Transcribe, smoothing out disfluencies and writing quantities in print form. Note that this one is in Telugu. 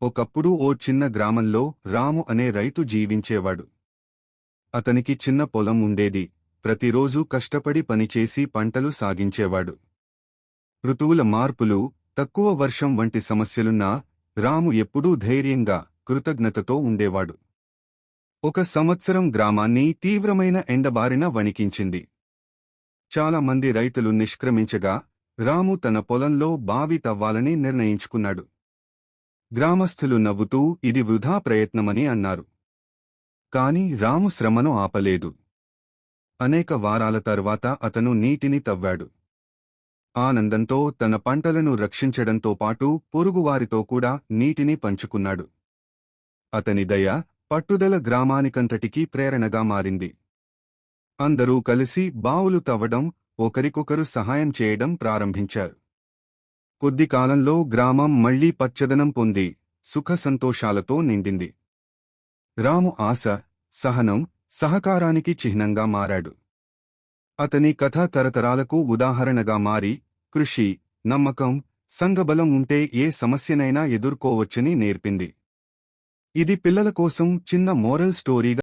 ఒకప్పుడు ఓ చిన్న గ్రామంలో రాము అనే రైతు జీవించేవాడు. అతనికి చిన్న పొలం ఉండేది. ప్రతిరోజూ కష్టపడి పనిచేసి పంటలు సాగించేవాడు. ఋతువుల మార్పులు, తక్కువ వర్షం వంటి సమస్యలున్నా రాము ఎప్పుడూ ధైర్యంగా, కృతజ్ఞతతో ఉండేవాడు. ఒక సంవత్సరం గ్రామాన్ని తీవ్రమైన ఎండబారిన వణికించింది. చాలా మంది రైతులు నిష్క్రమించగా రాము తన పొలంలో బావి తవ్వాలని నిర్ణయించుకున్నాడు. గ్రామస్థులు నవ్వుతూ ఇది వృధా ప్రయత్నమని అన్నారు. కాని రాము శ్రమను ఆపలేదు. అనేక వారాల తర్వాత అతను నీటిని తవ్వాడు. ఆనందంతో తన పంటలను రక్షించడంతో పాటు పొరుగువారితో కూడా నీటిని పంచుకున్నాడు. అతని దయ, పట్టుదల గ్రామానికంతటికీ ప్రేరణగా మారింది. అందరూ కలిసి బావులు తవ్వడం, ఒకరికొకరు సహాయం చేయడం ప్రారంభించారు. కొద్ది కాలంలో గ్రామం మళ్లీ పచ్చదనం పొంది సుఖసంతోషాలతో నిండింది. రాము ఆశ, సహనం, సహకారానికి చిహ్నంగా మారాడు. అతని కథ తరతరాలకు ఉదాహరణగా మారి కృషి, నమ్మకం, సంఘబలం ఉంటే ఏ సమస్యనైనా ఎదుర్కోవచ్చని నేర్పింది. ఇది పిల్లల కోసం చిన్న మోరల్ స్టోరీగా